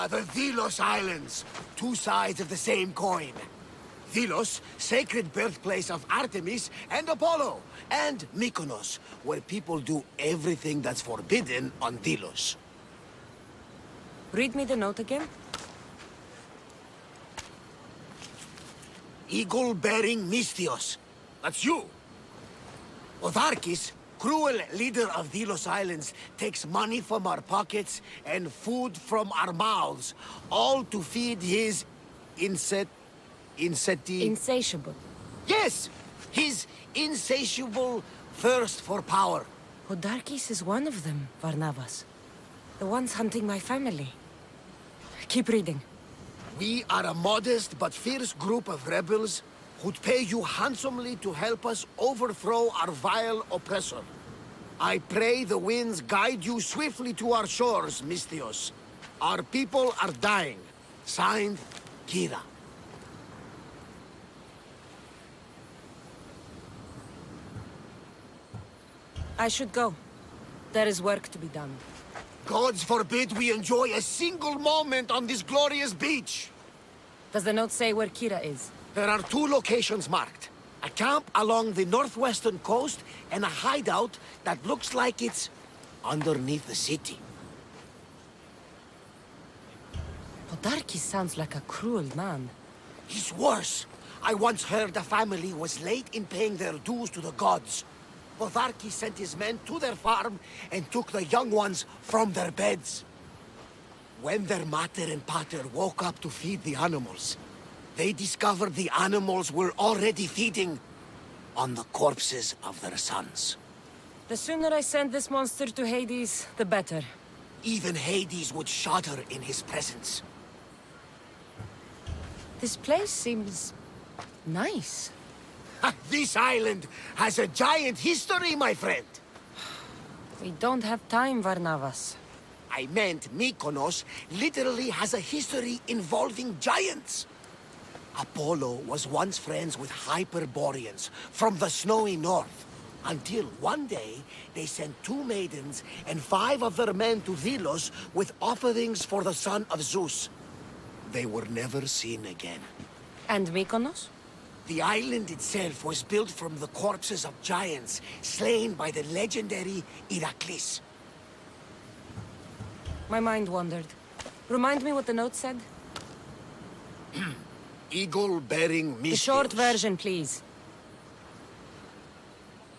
the Delos Islands. Two sides of the same coin. Delos, sacred birthplace of Artemis and Apollo. And Mykonos, where people do everything that's forbidden on Delos. Read me the note again. Eagle-bearing Mystios. That's you. Otharkis, cruel leader of Delos Islands, takes money from our pockets and food from our mouths, all to feed his Insatiable. Yes! His insatiable thirst for power. Odarkis is one of them, Varnavas. The ones hunting my family. Keep reading. We are a modest but fierce group of rebels who'd pay you handsomely to help us overthrow our vile oppressor. I pray the winds guide you swiftly to our shores, Mystios. Our people are dying. Signed, Kyra. I should go. There is work to be done. Gods forbid we enjoy a single moment on this glorious beach! Does the note say where Kyra is? There are two locations marked. A camp along the northwestern coast, and a hideout that looks like it's underneath the city. Odarkis sounds like a cruel man. He's worse. I once heard the family was late in paying their dues to the gods. Otharkis sent his men to their farm and took the young ones from their beds. When their mater and pater woke up to feed the animals, they discovered the animals were already feeding on the corpses of their sons. The sooner I send this monster to Hades, the better. Even Hades would shudder in his presence. This place seems nice. This island has a giant history, my friend. We don't have time, Varnavas. I meant Mykonos literally has a history involving giants. Apollo was once friends with Hyperboreans from the snowy north. Until one day, they sent 2 maidens and 5 of their men to Delos with offerings for the son of Zeus. They were never seen again. And Mykonos? The island itself was built from the corpses of giants slain by the legendary Heracles. My mind wandered. Remind me what the note said? Eagle-bearing Mystios. The short version, please.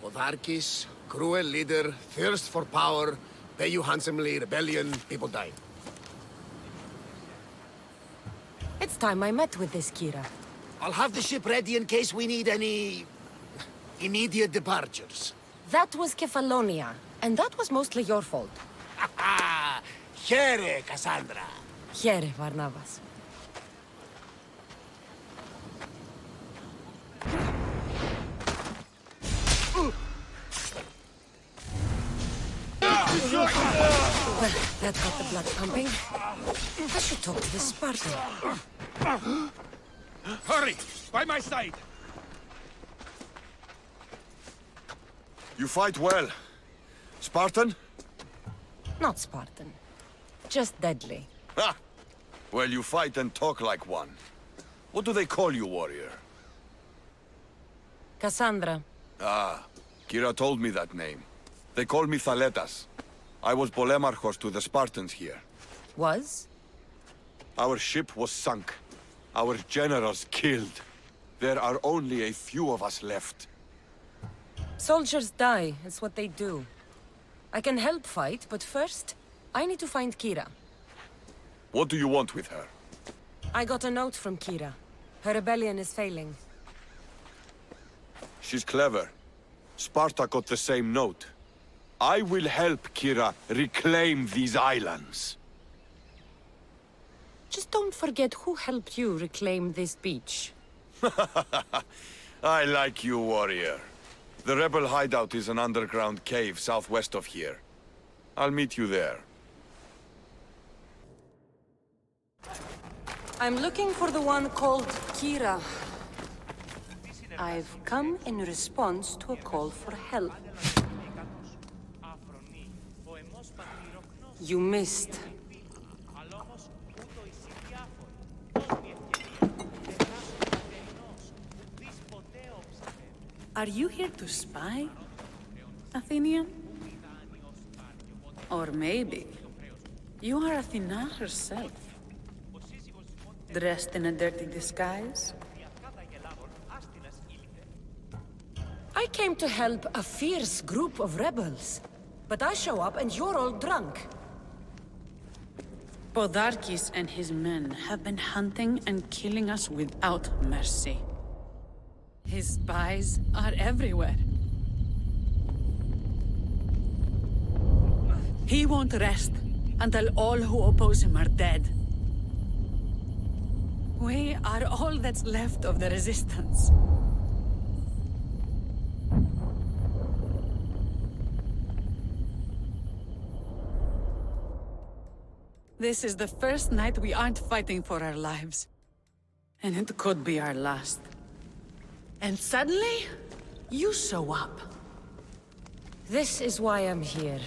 Otharkis, cruel leader, thirst for power, pay you handsomely, rebellion, people die. It's time I met with this Kyra. I'll have the ship ready in case we need any immediate departures. That was Kefalonia, and that was mostly your fault. Here, Cassandra. Here, Varnavas. Well, that got the blood pumping. I should talk to the Spartan. Hurry! By my side! You fight well. Spartan? Not Spartan. Just deadly. Ha! Well, you fight and talk like one. What do they call you, warrior? Cassandra. Ah, Kyra told me that name. They call me Thaletas. I was Polemarchos to the Spartans here. Was? Our ship was sunk. Our generals killed. There are only a few of us left. Soldiers die. It's what they do. I can help fight, but first, I need to find Kyra. What do you want with her? I got a note from Kyra. Her rebellion is failing. She's clever. Sparta got the same note. I will help Kyra reclaim these islands. Just don't forget who helped you reclaim this beach. I like you, warrior. The rebel hideout is an underground cave southwest of here. I'll meet you there. I'm looking for the one called Kyra. I've come in response to a call for help. You missed. Are you here to spy, Athenian? Or maybe you are Athena herself, dressed in a dirty disguise? I came to help a fierce group of rebels. But I show up and you're all drunk. Podarkis and his men have been hunting and killing us without mercy. His spies are everywhere. He won't rest until all who oppose him are dead. We are all that's left of the resistance. This is the first night we aren't fighting for our lives. And it could be our last. And suddenly, you show up. This is why I'm here.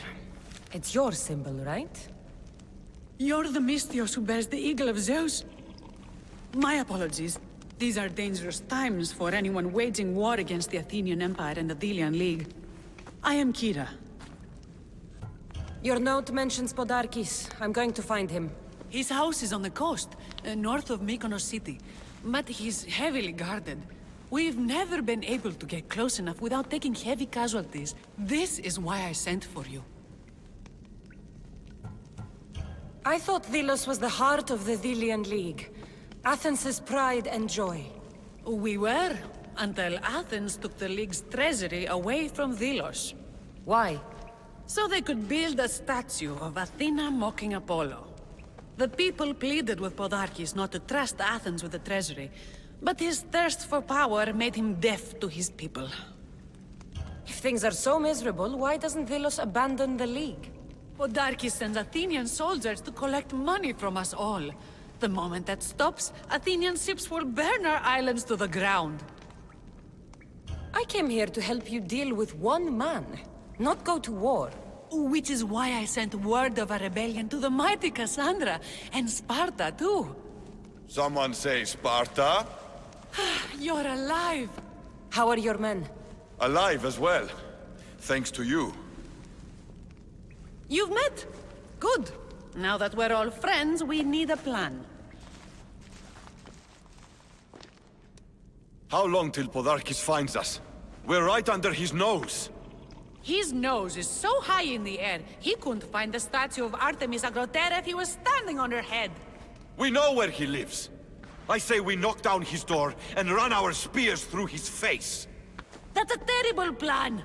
It's your symbol, right? You're the Mystios who bears the eagle of Zeus. My apologies. These are dangerous times for anyone waging war against the Athenian Empire and the Delian League. I am Kyra. Your note mentions Podarkis. I'm going to find him. His house is on the coast, north of Mykonos city. But he's heavily guarded. We've never been able to get close enough without taking heavy casualties. This is why I sent for you. I thought Delos was the heart of the Delian League. Athens' pride and joy. We were, until Athens took the League's treasury away from Delos. Why? So they could build a statue of Athena mocking Apollo. The people pleaded with Podarkis not to trust Athens with the treasury, but his thirst for power made him deaf to his people. If things are so miserable, why doesn't Delos abandon the League? Podarkis sends Athenian soldiers to collect money from us all. The moment that stops, Athenian ships will burn our islands to the ground. I came here to help you deal with one man, not go to war. Which is why I sent word of a rebellion to the mighty Cassandra, and Sparta too. Someone say Sparta? You're alive! How are your men? Alive as well. Thanks to you. You've met? Good. Now that we're all friends, we need a plan. How long till Podarkis finds us? We're right under his nose. His nose is so high in the air, he couldn't find the statue of Artemis Agrotera if he was standing on her head. We know where he lives. I say we knock down his door and run our spears through his face. That's a terrible plan!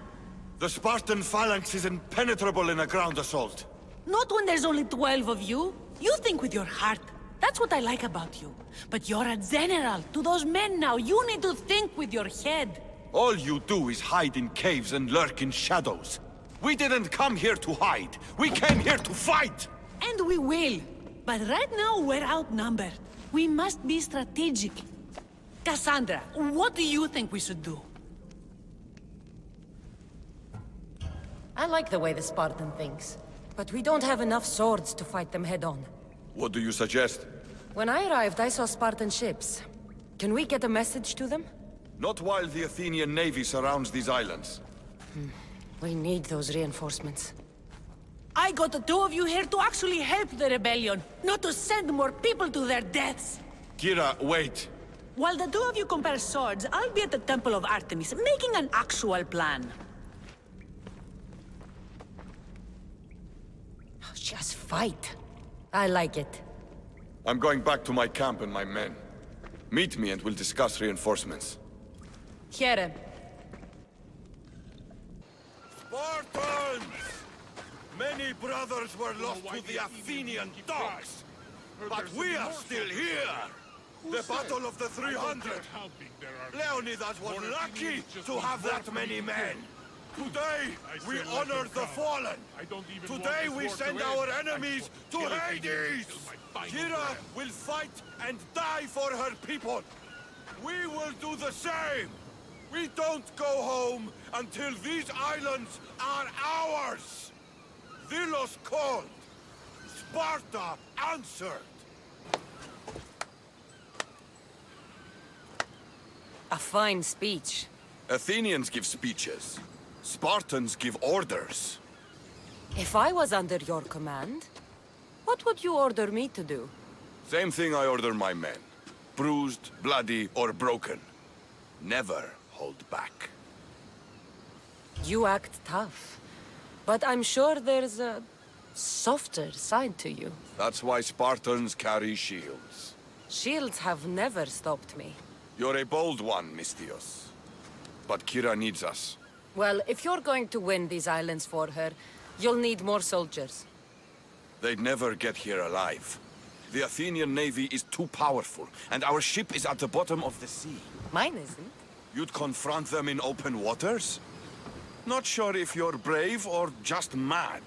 The Spartan phalanx is impenetrable in a ground assault. Not when there's only 12 of you. You think with your heart. That's what I like about you. But you're a general. To those men now, you need to think with your head. All you do is hide in caves and lurk in shadows. We didn't come here to hide. We came here to fight! And we will. But right now, we're outnumbered. We must be strategic. Cassandra, what do you think we should do? I like the way the Spartan thinks. But we don't have enough swords to fight them head-on. What do you suggest? When I arrived, I saw Spartan ships. Can we get a message to them? Not while the Athenian navy surrounds these islands. We need those reinforcements. I got the two of you here to actually help the rebellion, not to send more people to their deaths. Kyra, wait. While the two of you compare swords, I'll be at the Temple of Artemis, making an actual plan. Just fight. I like it. I'm going back to my camp and my men. Meet me and we'll discuss reinforcements. Here. Spartans! Many brothers were lost to the Athenian dogs, but we are still here! The Battle of the 300! Leonidas was lucky to have that many men! Today, we honor the fallen! Today, we send our enemies to Hades! Kyra will fight and die for her people! We will do the same! We don't go home until these islands are ours! Delos called. Sparta answered. A fine speech. Athenians give speeches. Spartans give orders. If I was under your command, what would you order me to do? Same thing I order my men. Bruised, bloody, or broken. Never hold back. You act tough, but I'm sure there's a softer side to you. That's why Spartans carry shields. Shields have never stopped me. You're a bold one, Mystios. But Kyra needs us. Well, if you're going to win these islands for her, you'll need more soldiers. They'd never get here alive. The Athenian navy is too powerful, and our ship is at the bottom of the sea. Mine isn't. You'd confront them in open waters? Not sure if you're brave or just mad.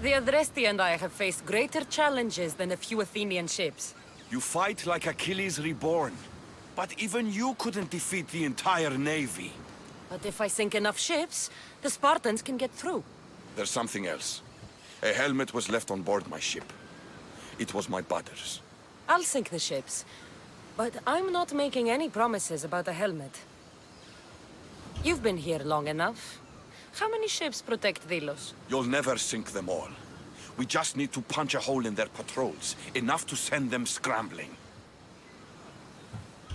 The Adresti and I have faced greater challenges than a few Athenian ships. You fight like Achilles reborn. But even you couldn't defeat the entire navy. But if I sink enough ships, the Spartans can get through. There's something else. A helmet was left on board my ship. It was my brother's. I'll sink the ships, but I'm not making any promises about a helmet. You've been here long enough. How many ships protect Delos? You'll never sink them all. We just need to punch a hole in their patrols, enough to send them scrambling.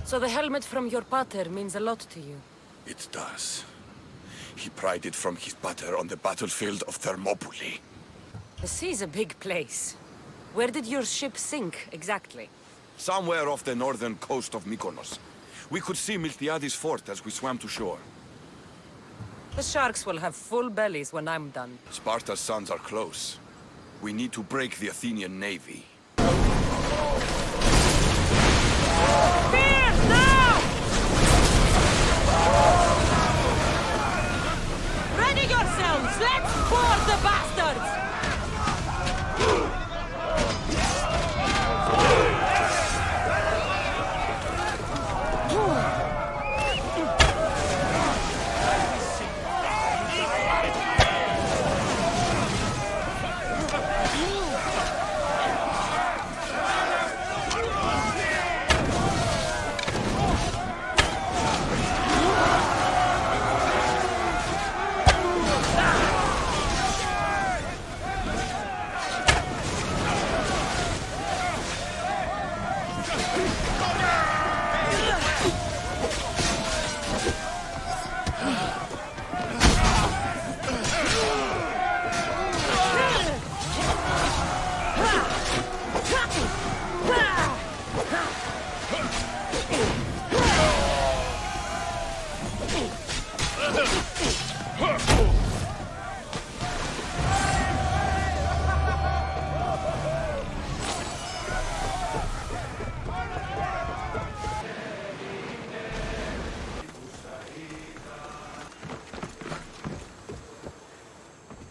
So the helmet from your pater means a lot to you? It does. He pried it from his butter on the battlefield of Thermopylae. The sea's a big place. Where did your ship sink, exactly? Somewhere off the northern coast of Mykonos. We could see Miltiades fort as we swam to shore. The sharks will have full bellies when I'm done. Sparta's sons are close. We need to break the Athenian navy. Fear now! Ready yourselves! Let's board the bastards!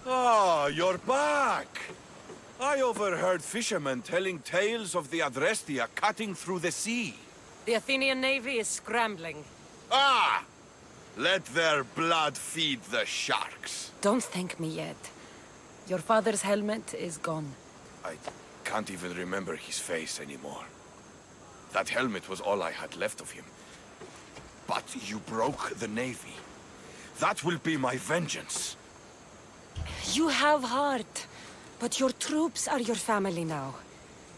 Ah, you're back! I overheard fishermen telling tales of the Adrestia cutting through the sea. The Athenian navy is scrambling. Ah! Let their blood feed the sharks. Don't thank me yet. Your father's helmet is gone. I can't even remember his face anymore. That helmet was all I had left of him. But you broke the navy. That will be my vengeance. You have heart, but your troops are your family now.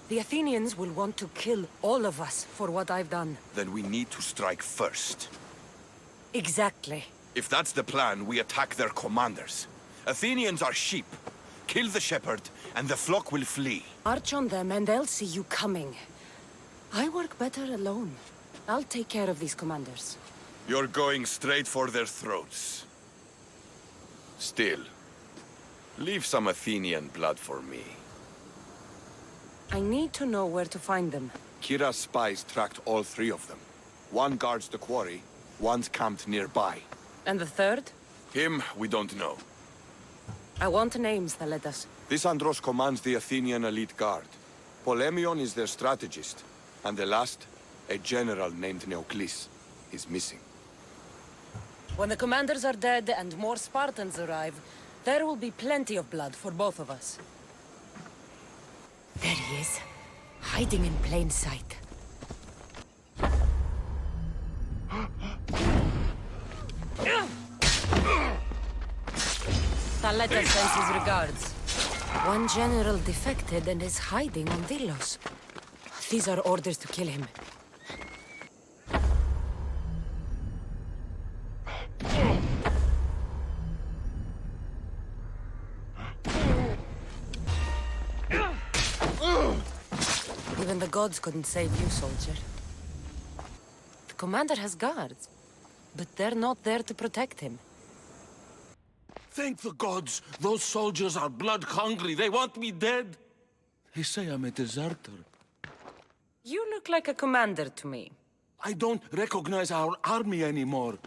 The Athenians will want to kill all of us for what I've done. Then we need to strike first. Exactly. If that's the plan, we attack their commanders. Athenians are sheep. Kill the shepherd, and the flock will flee. March on them and they'll see you coming. I work better alone. I'll take care of these commanders. You're going straight for their throats. Still, leave some Athenian blood for me. I need to know where to find them. Kyra's spies tracked all three of them. One guards the quarry, one's camped nearby. And the third? Him, we don't know. I want names, Thaletas. This Andros commands the Athenian elite guard. Polemion is their strategist. And the last, a general named Neoclis, is missing. When the commanders are dead and more Spartans arrive, there will be plenty of blood for both of us. There he is, hiding in plain sight. Thaletas sends his regards. One general defected and is hiding on Delos. These are orders to kill him. Even the gods couldn't save you, soldier. The commander has guards, but they're not there to protect him. Thank the gods, those soldiers are blood-hungry. They want me dead. They say I'm a deserter. You look like a commander to me. I don't recognize our army anymore.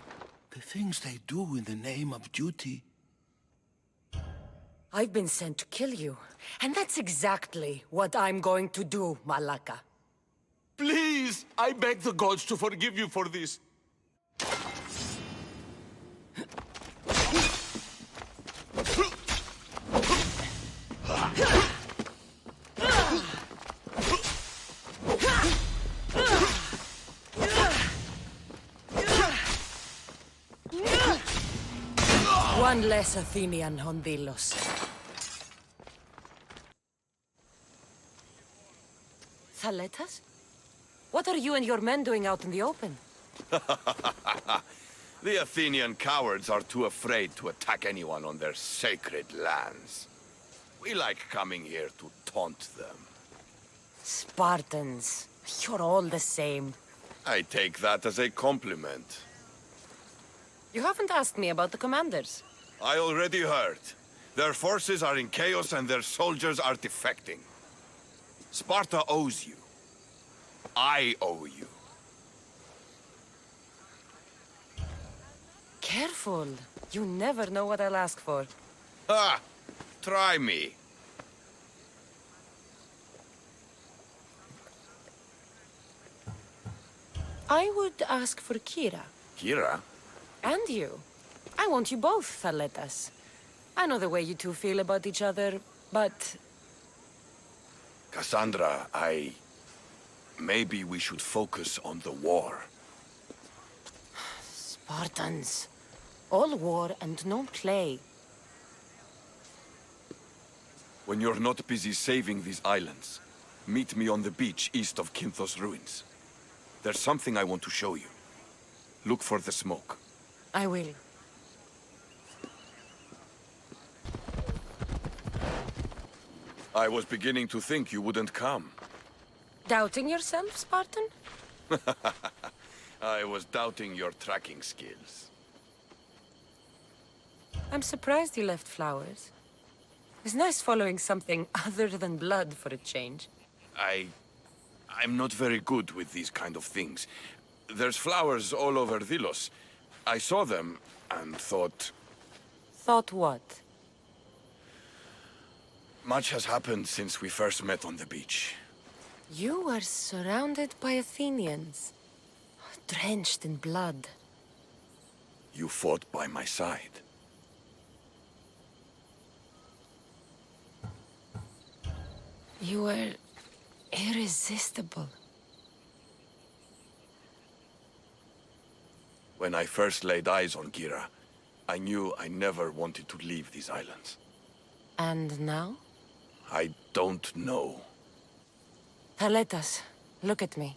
The things they do in the name of duty. I've been sent to kill you, and that's exactly what I'm going to do, Malaka. Please, I beg the gods to forgive you for this. One less Athenian on Delos. Thaletas? What are you and your men doing out in the open? The Athenian cowards are too afraid to attack anyone on their sacred lands. We like coming here to taunt them. Spartans, you're all the same. I take that as a compliment. You haven't asked me about the commanders. I already heard. Their forces are in chaos and their soldiers are defecting. Sparta owes you. I owe you. Careful. You never know what I'll ask for. Ah! Try me. I would ask for Kyra. Kyra? And you. I want you both, Thaletas. I know the way you two feel about each other, but... Cassandra, maybe we should focus on the war. Spartans. All war and no play. When you're not busy saving these islands, meet me on the beach east of Kinthos ruins. There's something I want to show you. Look for the smoke. I will. I was beginning to think you wouldn't come. Doubting yourself, Spartan? I was doubting your tracking skills. I'm surprised you left flowers. It's nice following something other than blood for a change. I'm not very good with these kind of things. There's flowers all over Delos. I saw them and thought... Thought what? Much has happened since we first met on the beach. You are surrounded by Athenians, drenched in blood. You fought by my side. You were irresistible. When I first laid eyes on Kyra, I knew I never wanted to leave these islands. And now? I don't know. Thaletas, look at me.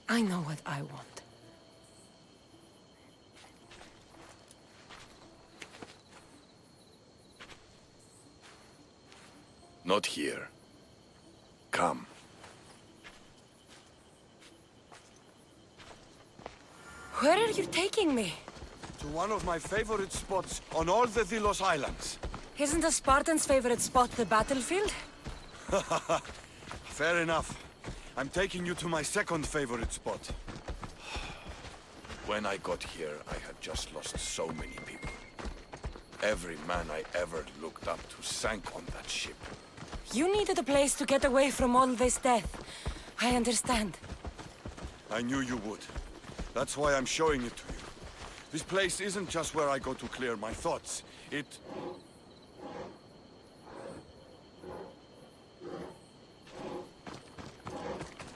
I know what I want. Not here. Come. Where are you taking me? To one of my favorite spots on all the Delos Islands. Isn't a Spartan's favorite spot the battlefield? Fair enough. I'm taking you to my second favorite spot. When I got here, I had just lost so many people. Every man I ever looked up to sank on that ship. You needed a place to get away from all this death. I understand. I knew you would. That's why I'm showing it to you. This place isn't just where I go to clear my thoughts. It...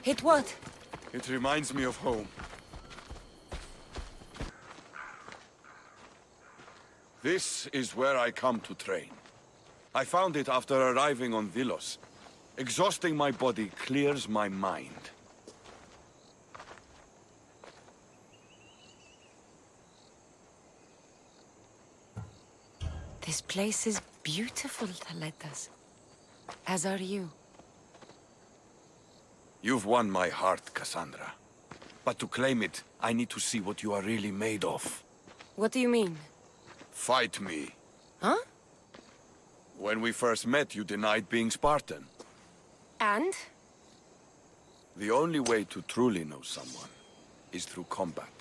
It what? It reminds me of home. This is where I come to train. I found it after arriving on Delos. Exhausting my body clears my mind. This place is beautiful, Thaletas. As are you. You've won my heart, Cassandra. But to claim it, I need to see what you are really made of. What do you mean? Fight me. Huh? When we first met, you denied being Spartan. And? The only way to truly know someone is through combat.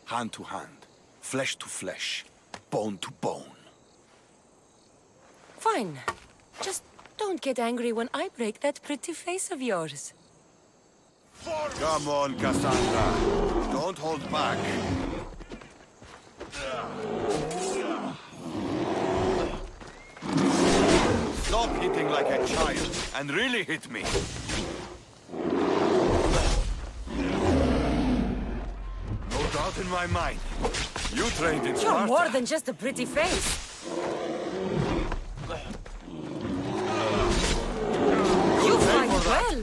Hand to hand, flesh to flesh, bone to bone. Fine. Just don't get angry when I break that pretty face of yours. Come on, Cassandra. Don't hold back. Stop hitting like a child and really hit me. No doubt in my mind. You trained in Sparta. You're more than just a pretty face. You fight well.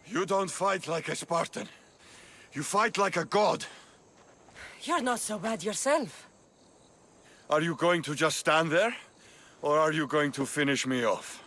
You don't fight like a Spartan. You fight like a god. You're not so bad yourself. Are you going to just stand there? Or are you going to finish me off?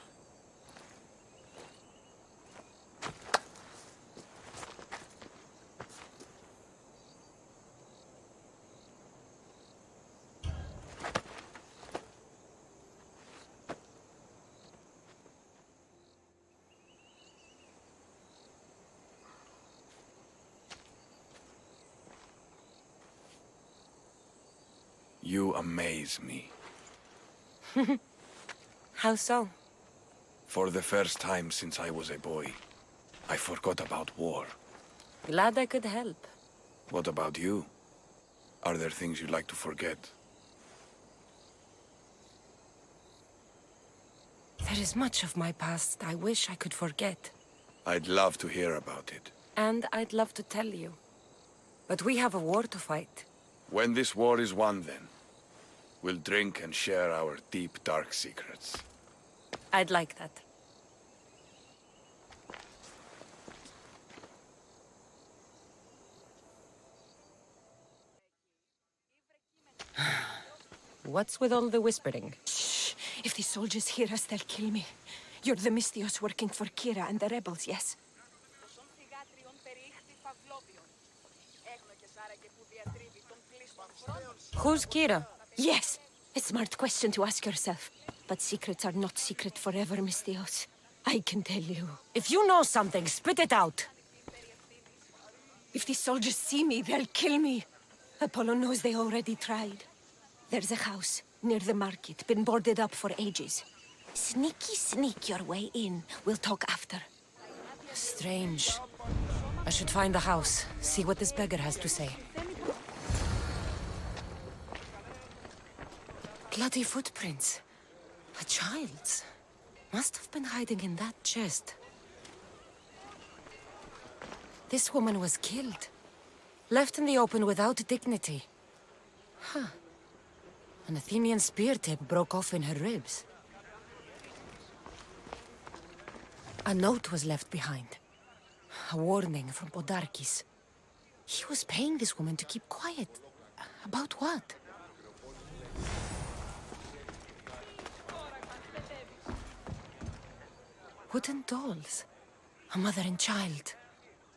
You amaze me. How so? For the first time since I was a boy, I forgot about war. Glad I could help. What about you? Are there things you'd like to forget? There is much of my past I wish I could forget. I'd love to hear about it. And I'd love to tell you. But we have a war to fight. When this war is won, then, we'll drink and share our deep, dark secrets. I'd like that. What's with all the whispering? Shh! If the soldiers hear us, they'll kill me. You're the Mystios working for Kyra and the rebels, yes? Who's Kyra? Yes! A smart question to ask yourself. But secrets are not secret forever, Mystios. I can tell you. If you know something, spit it out. If the soldiers see me, they'll kill me. Apollo knows they already tried. There's a house near the market, been boarded up for ages. Sneak your way in. We'll talk after. Strange. I should find the house, see what this beggar has to say. Bloody footprints. A child's. Must have been hiding in that chest. This woman was killed. Left in the open without dignity. Huh. An Athenian spear tip broke off in her ribs. A note was left behind. A warning from Podarkis. He was paying this woman to keep quiet. About what? Wooden dolls. A mother and child.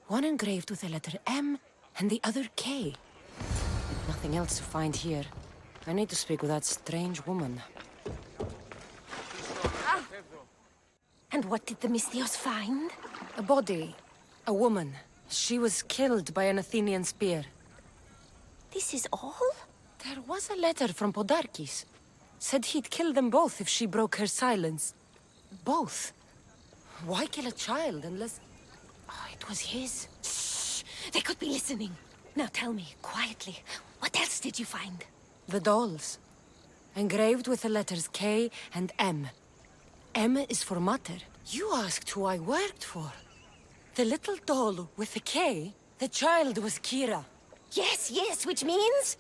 One engraved with the letter M and the other K. Nothing else to find here. I need to speak with that strange woman. And what did the Mystios find? A body. A woman. She was killed by an Athenian spear. This is all? There was a letter from Podarkis. Said he'd kill them both if she broke her silence. Both. Why kill a child unless... Oh, it was his. Shh! They could be listening. Now tell me, quietly, what else did you find? The dolls. Engraved with the letters K and M. M is for Mater. You asked who I worked for. The little doll with the K, the child was Kyra. Yes, yes, which means?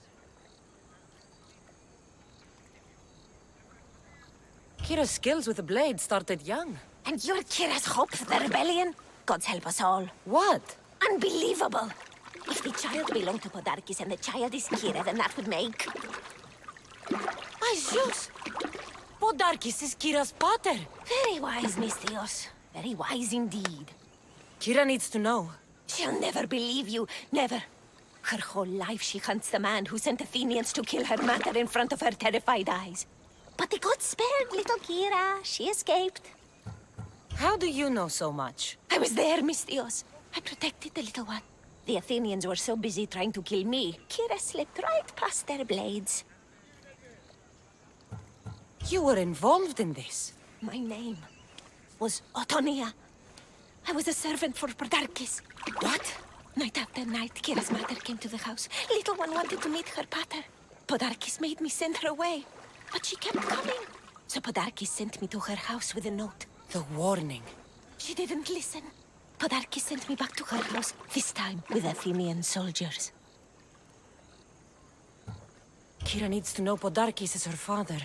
Kyra's skills with the blade started young. And you're Kyra's hope for the rebellion? Gods help us all. What? Unbelievable! If the child belonged to Podarkis and the child is Kyra, then that would make... Ay, Zeus! Podarkis is Kyra's pater. Very wise, Misthios. Very wise indeed. Kyra needs to know. She'll never believe you. Never. Her whole life she hunts the man who sent Athenians to kill her mater in front of her terrified eyes. But the gods spared little Kyra. She escaped. How do you know so much? I was there, Misthios. I protected the little one. The Athenians were so busy trying to kill me, Kyra slipped right past their blades. You were involved in this. My name was Otonia. I was a servant for Podarkis. What? Night after night, Kyra's mother came to the house. Little one wanted to meet her pater. Podarkis made me send her away, but she kept coming. So Podarkis sent me to her house with a note. The warning. She didn't listen. Podarkis sent me back to her house, this time with Athenian soldiers. Kyra needs to know Podarkis is her father.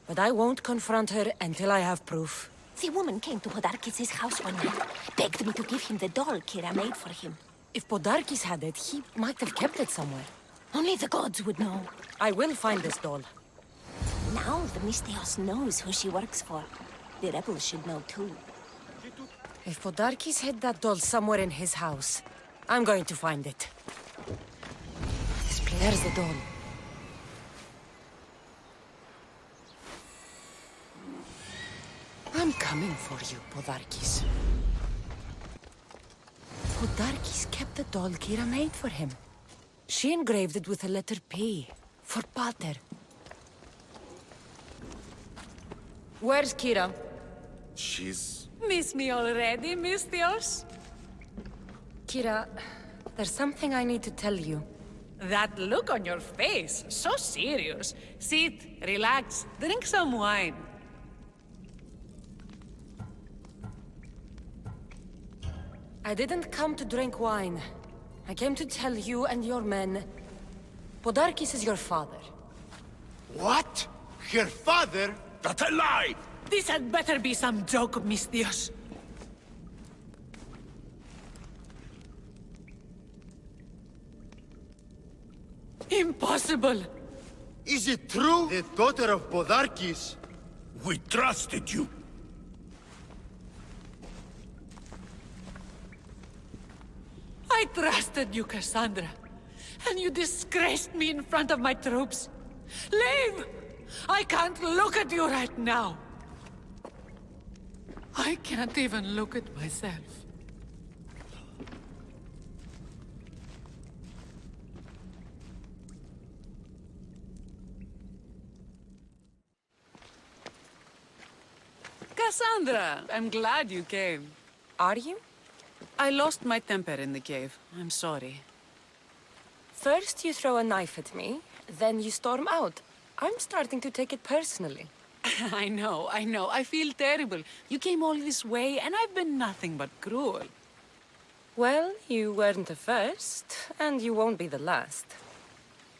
But I won't confront her until I have proof. The woman came to Podarkis' house one night, begged me to give him the doll Kyra made for him. If Podarkis had it, he might have kept it somewhere. Only the gods would know. I will find this doll. Now the Misthios knows who she works for. The rebels should know too. If Podarkis hid that doll somewhere in his house, I'm going to find it. There's the doll. I'm coming for you, Podarkis. Podarkis kept the doll Kyra made for him. She engraved it with the letter P, for Pater. Where's Kyra? She's... Miss me already, Misthios? Kyra, there's something I need to tell you. That look on your face, so serious. Sit, relax, drink some wine. I didn't come to drink wine. I came to tell you and your men... Podarkis is your father. What? Her father? That's a lie! This had better be some joke, Misthios. Impossible! Is it true? The daughter of Podarkis? We trusted you. I trusted you, Cassandra. And you disgraced me in front of my troops. Leave! I can't look at you right now. I can't even look at myself. Cassandra, I'm glad you came. Are you? I lost my temper in the cave. I'm sorry. First you throw a knife at me, then you storm out. I'm starting to take it personally. I know. I feel terrible. You came all this way, and I've been nothing but cruel. Well, you weren't the first, and you won't be the last.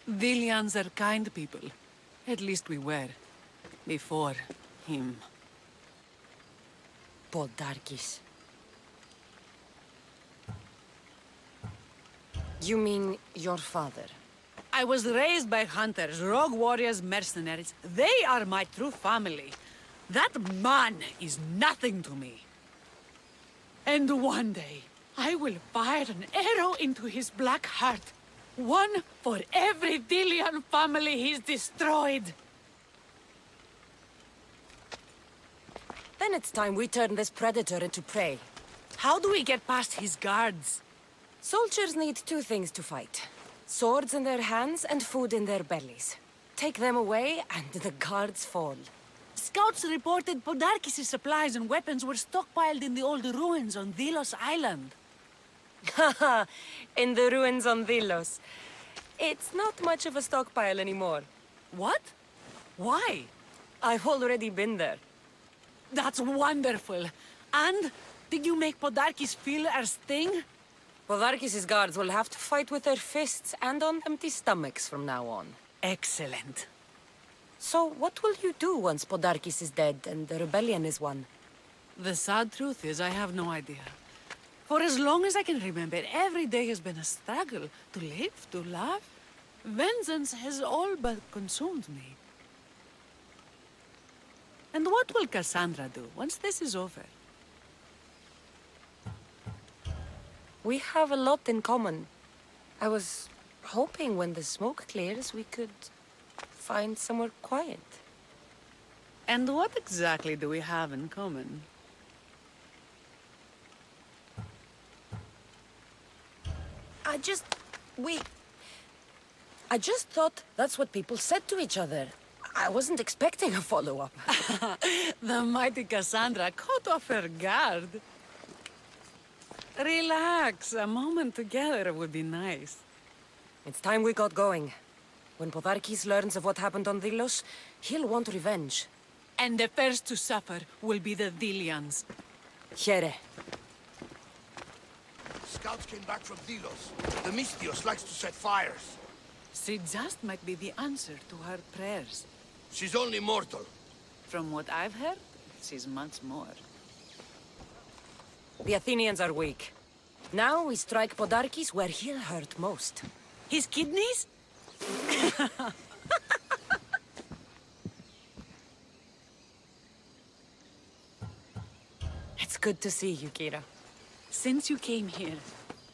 Dilians are kind people. At least we were. Before him. Podarkis. You mean your father? I was raised by hunters, rogue warriors, mercenaries. They are my true family. That man is nothing to me. And one day, I will fire an arrow into his black heart. One for every Dilian family he's destroyed. Then it's time we turn this predator into prey. How do we get past his guards? Soldiers need two things to fight. Swords in their hands and food in their bellies. Take them away, and the guards fall. Scouts reported Podarkis' supplies and weapons were stockpiled in the old ruins on Delos Island. Haha, in the ruins on Delos. It's not much of a stockpile anymore. What? Why? I've already been there. That's wonderful. And did you make Podarkis feel our sting? Podarkis' guards will have to fight with their fists and on empty stomachs from now on. Excellent. So what will you do once Podarkis is dead and the rebellion is won? The sad truth is I have no idea. For as long as I can remember, every day has been a struggle to live, to love. Vengeance has all but consumed me. And what will Cassandra do once this is over? We have a lot in common. I was hoping when the smoke clears we could find somewhere quiet. And what exactly do we have in common? I just thought that's what people said to each other. I wasn't expecting a follow-up. The mighty Cassandra caught off her guard. Relax, a moment together would be nice. It's time we got going. When Podarkis learns of what happened on Delos, he'll want revenge. And the first to suffer will be the Delians. Here. Scouts came back from Delos. The Mystios likes to set fires. She just might be the answer to her prayers. She's only mortal. From what I've heard, she's much more. The Athenians are weak. Now we strike Podarkis where he'll hurt most. His kidneys? It's good to see you, Kyra. Since you came here,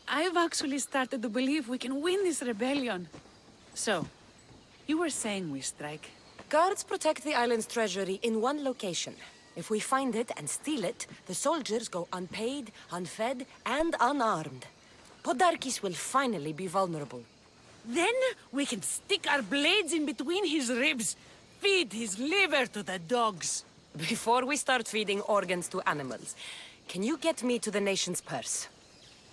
I've actually started to believe we can win this rebellion. So, you were saying we strike? Guards protect the island's treasury in one location. If we find it and steal it, the soldiers go unpaid, unfed, and unarmed. Podarkis will finally be vulnerable. Then we can stick our blades in between his ribs, feed his liver to the dogs. Before we start feeding organs to animals, can you get me to the nation's purse?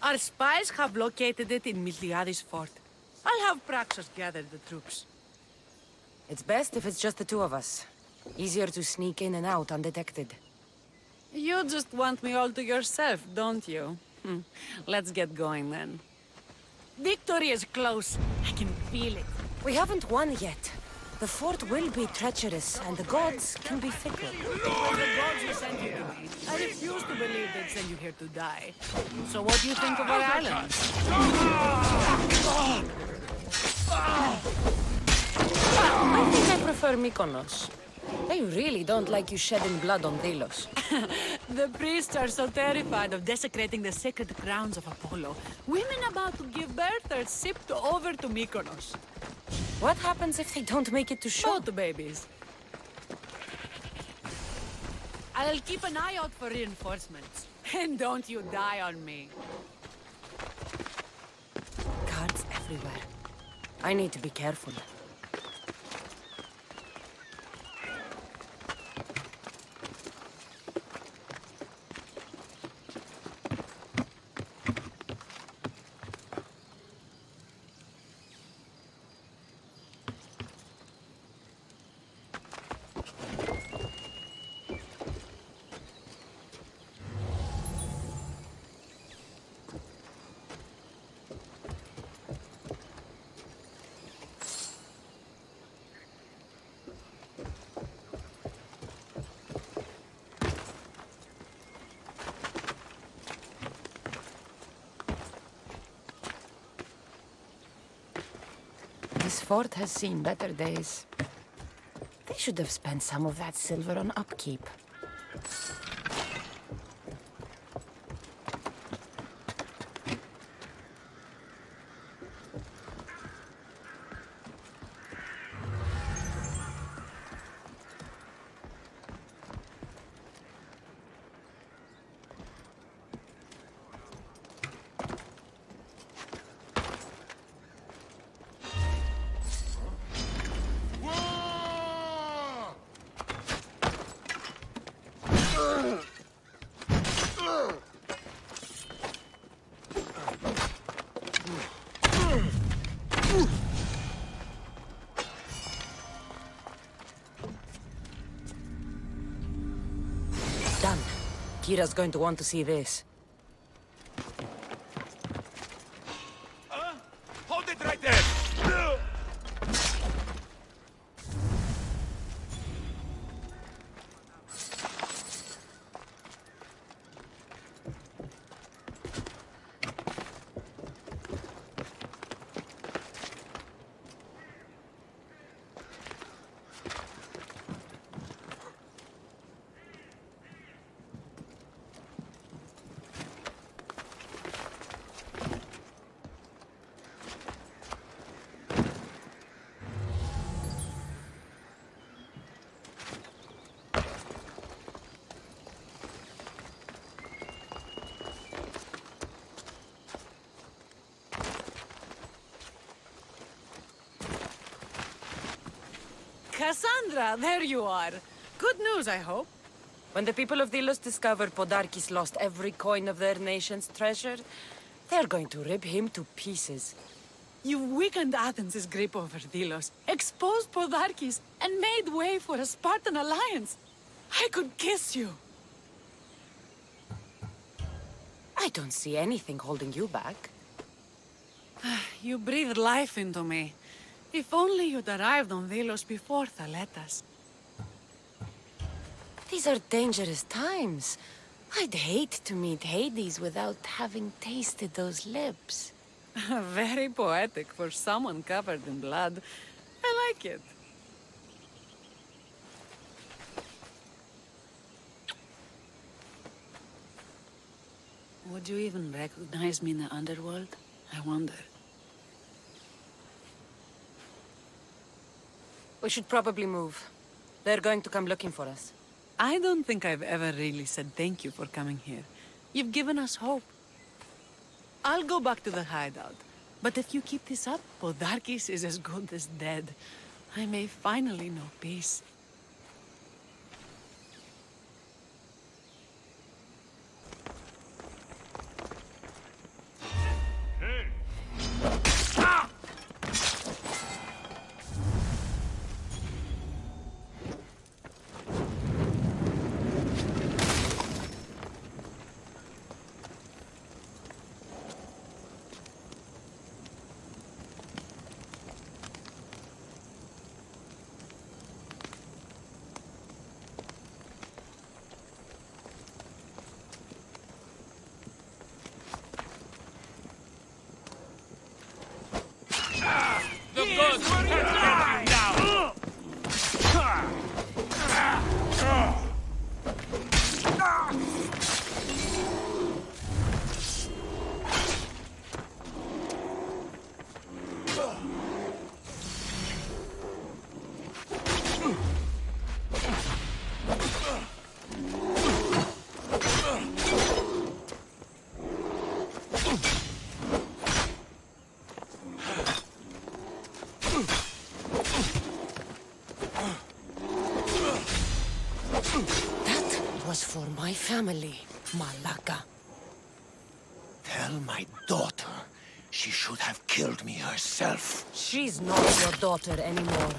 Our spies have located it in Miltiades' fort. I'll have Praxos gather the troops. It's best if it's just the two of us. Easier to sneak in and out undetected. You just want me all to yourself, don't you? Let's get going then. Victory is close. I can feel it. We haven't won yet. The fort will be treacherous, and the gods can be fickle. When the gods who sent you to me, I refuse to believe they'd send you here to die. So what do you think of our island? I think I prefer Mykonos. They really don't like you shedding blood on Delos. The priests are so terrified of desecrating the sacred grounds of Apollo. Women about to give birth are shipped over to Mykonos. What happens if they don't make it to shore? Both babies. I'll keep an eye out for reinforcements. And don't you die on me. Guards everywhere. I need to be careful. This fort has seen better days. They should have spent some of that silver on upkeep. Done. Kyra's going to want to see this. Hold it right there! Cassandra, there you are. Good news, I hope. When the people of Delos discover Podarkis lost every coin of their nation's treasure, they're going to rip him to pieces. You weakened Athens' grip over Delos, exposed Podarkis, and made way for a Spartan alliance. I could kiss you. I don't see anything holding you back. You breathed life into me. If only you'd arrived on Delos before Thaletas. These are dangerous times. I'd hate to meet Hades without having tasted those lips. Very poetic for someone covered in blood. I like it. Would you even recognize me in the underworld? I wonder. We should probably move. They're going to come looking for us. I don't think I've ever really said thank you for coming here. You've given us hope. I'll go back to the hideout. But if you keep this up, Podarkis is as good as dead. I may finally know peace. The gods can't get me now! Was for my family, Malaka. Tell my daughter she should have killed me herself. She's not your daughter anymore.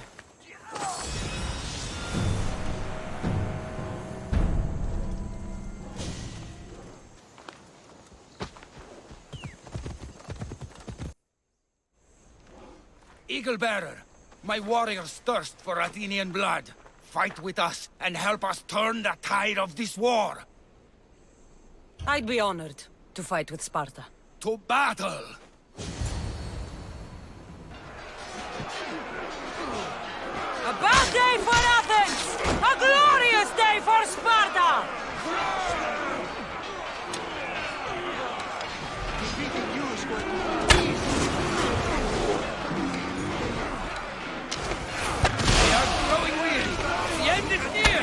Eagle-bearer, my warriors thirst for Athenian blood. Fight with us and help us turn the tide of this war. I'd be honored to fight with Sparta. To battle! A bad day for Athens! A glorious day for Sparta! We are growing weary. The end is near!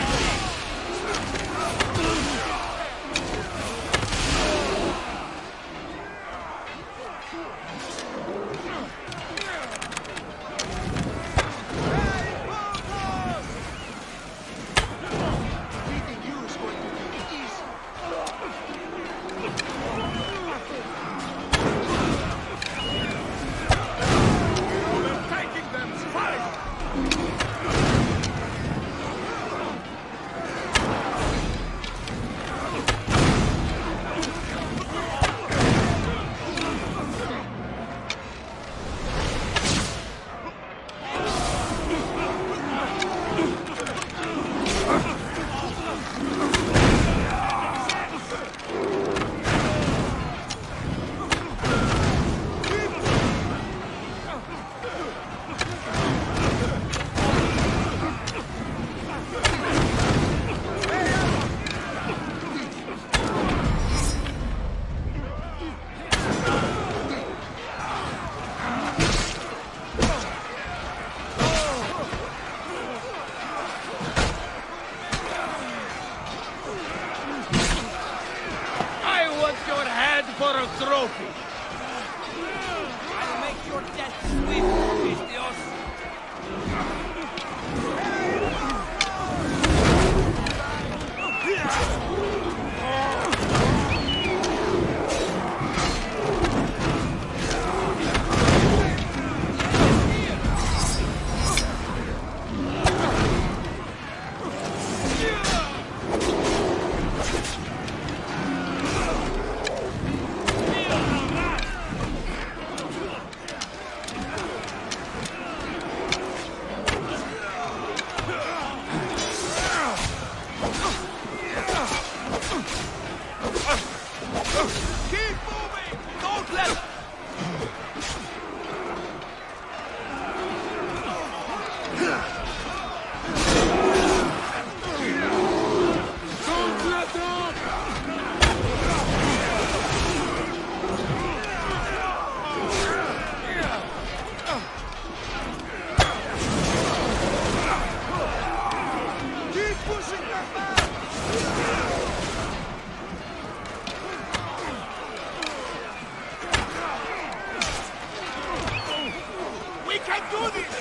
can do this!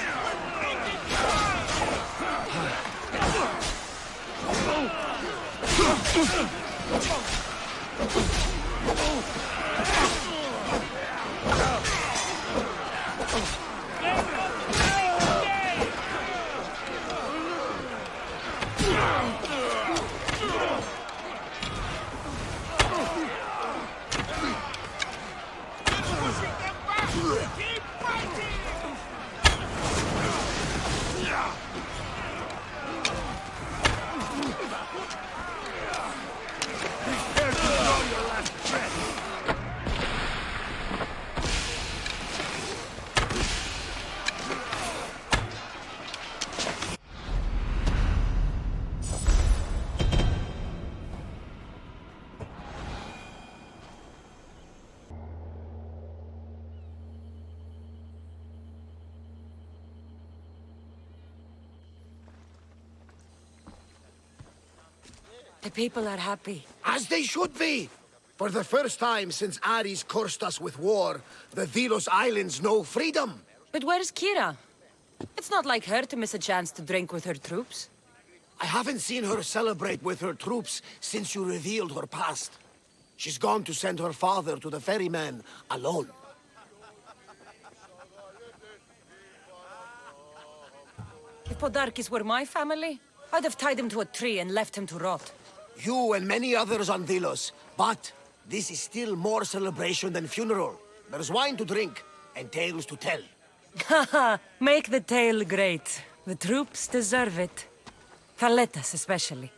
The people are happy. As they should be! For the first time since Ares cursed us with war, the Delos Islands know freedom! But where's Kyra? It's not like her to miss a chance to drink with her troops. I haven't seen her celebrate with her troops since you revealed her past. She's gone to send her father to the ferryman alone. If Podarkis were my family, I'd have tied him to a tree and left him to rot. You and many others on Delos, but this is still more celebration than funeral. There's wine to drink, and tales to tell. Haha, make the tale great. The troops deserve it. Thaletas especially.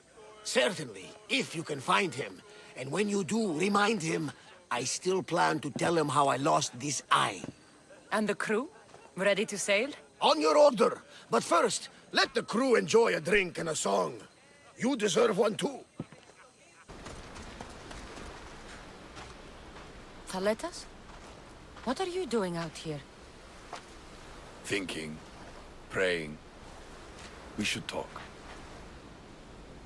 Certainly, if you can find him. And when you do, remind him, I still plan to tell him how I lost this eye. And the crew? Ready to sail? On your order. But first, let the crew enjoy a drink and a song. You deserve one too. Thaletas? What are you doing out here? Thinking, praying. We should talk.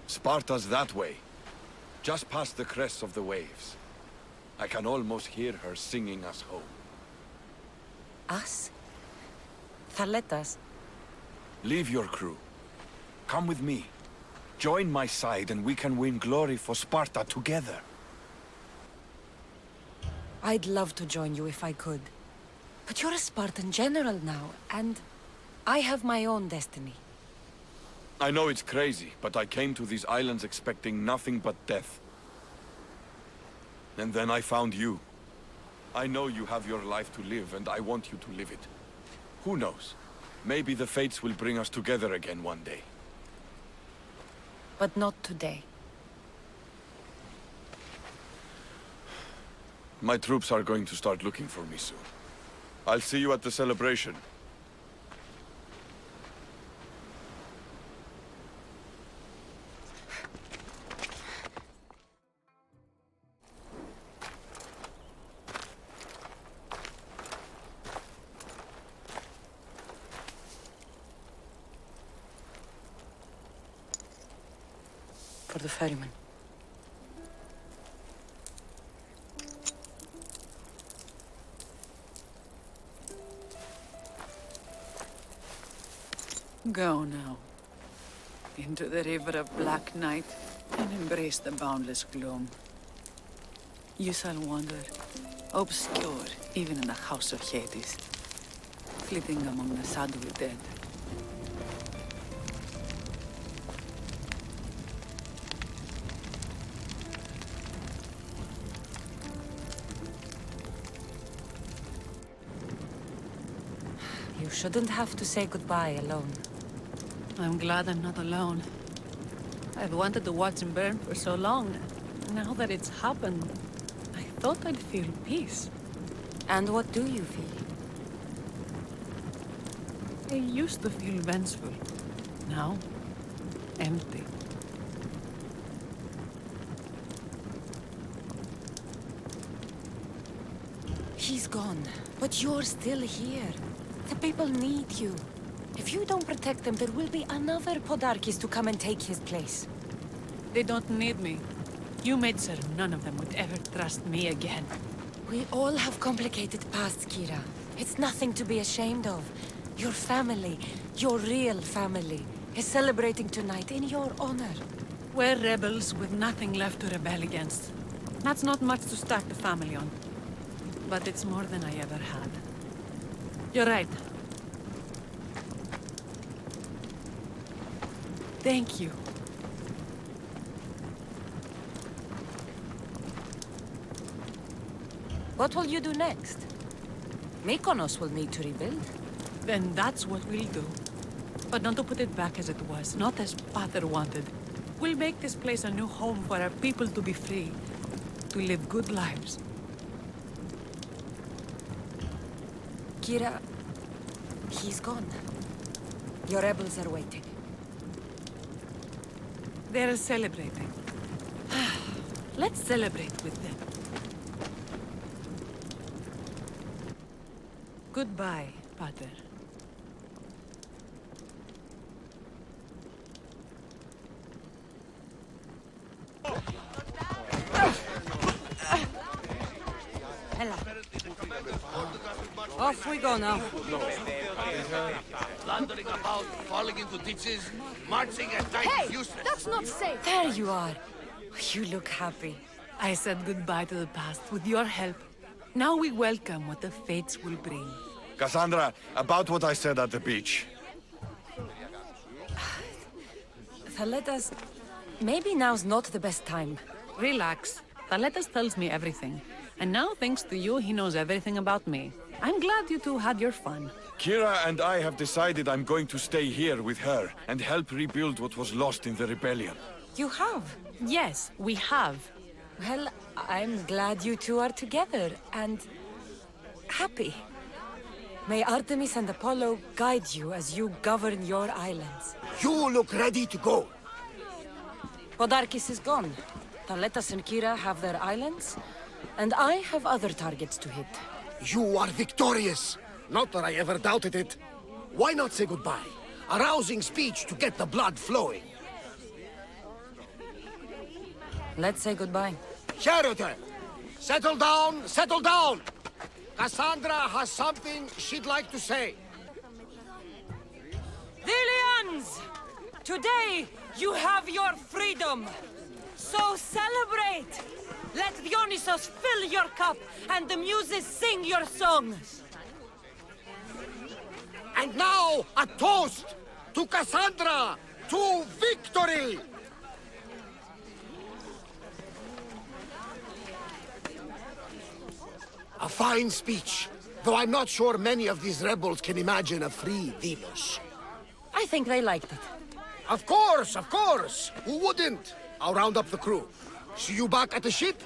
Sparta's that way, just past the crests of the waves. I can almost hear her singing us home. Us? Thaletas? Leave your crew. Come with me. Join my side and we can win glory for Sparta together. I'd love to join you if I could. But you're a Spartan general now, and I have my own destiny. I know it's crazy, but I came to these islands expecting nothing but death. And then I found you. I know you have your life to live, and I want you to live it. Who knows? Maybe the fates will bring us together again one day. But not today. My troops are going to start looking for me soon. I'll see you at the celebration. For the ferryman. Go now. Into the river of black night, and embrace the boundless gloom. You shall wander, obscure even in the house of Hades, flitting among the shadowy dead. You shouldn't have to say goodbye alone. I'm glad I'm not alone. I've wanted to watch him burn for so long. Now that it's happened, I thought I'd feel peace. And what do you feel? I used to feel vengeful. Now, empty. He's gone, but you're still here. The people need you. If you don't protect them, there will be another Podarkis to come and take his place. They don't need me. You made sure none of them would ever trust me again. We all have complicated pasts, Kyra. It's nothing to be ashamed of. Your family, your real family, is celebrating tonight in your honor. We're rebels with nothing left to rebel against. That's not much to start the family on. But it's more than I ever had. You're right. Thank you. What will you do next? Mykonos will need to rebuild. Then that's what we'll do. But not to put it back as it was, not as Pater wanted. We'll make this place a new home for our people to be free, to live good lives. Kyra, he's gone. Your rebels are waiting. They're celebrating. Let's celebrate with them. Goodbye, Pater. Off we go now. Plundering about, falling into ditches, marching at night is useless. That's not safe. There you are. You look happy. I said goodbye to the past with your help. Now we welcome what the fates will bring. Cassandra, about what I said at the beach. Thaletas, maybe now's not the best time. Relax. Thaletas tells me everything. And now, thanks to you, he knows everything about me. I'm glad you two had your fun. Kyra and I have decided I'm going to stay here with her and help rebuild what was lost in the rebellion. You have? Yes, we have. Well, I'm glad you two are together and happy. May Artemis and Apollo guide you as you govern your islands. You look ready to go. Podarkis is gone. Thaletas and Kyra have their islands, and I have other targets to hit. You are victorious. Not that I ever doubted it. Why not say goodbye? A rousing speech to get the blood flowing. Let's say goodbye. Sheridan, settle down, settle down! Cassandra has something she'd like to say. Delians! Today, you have your freedom. So celebrate! Let Dionysos fill your cup and the muses sing your song. And now, a toast to Cassandra, to victory! A fine speech, though I'm not sure many of these rebels can imagine a free Delos. I think they liked it. Of course, of course! Who wouldn't? I'll round up the crew. See you back at the ship?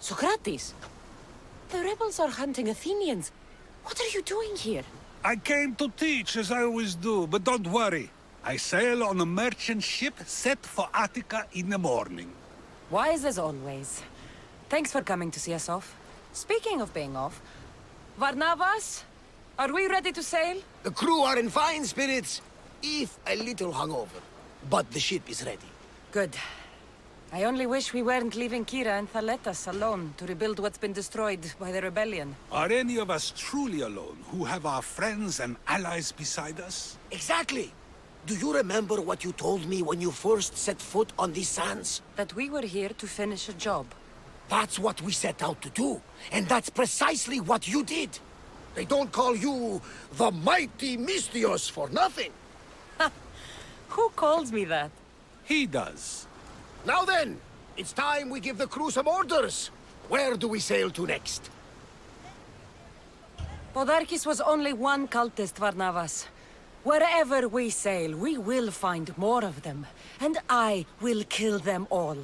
Socrates! The rebels are hunting Athenians. What are you doing here? I came to teach, as I always do, but don't worry. I sail on a merchant ship set for Attica in the morning. Wise as always. Thanks for coming to see us off. Speaking of being off, Varnavas, are we ready to sail? The crew are in fine spirits, if a little hungover. But the ship is ready. Good. I only wish we weren't leaving Kyra and Thaletas alone to rebuild what's been destroyed by the rebellion. Are any of us truly alone, who have our friends and allies beside us? Exactly! Do you remember what you told me when you first set foot on these sands? That we were here to finish a job. That's what we set out to do, and that's precisely what you did. They don't call you the mighty Mystios for nothing. Who calls me that? He does. Now then, it's time we give the crew some orders. Where do we sail to next? Podarkis was only one cultist, Varnavas. Wherever we sail, we will find more of them. And I will kill them all.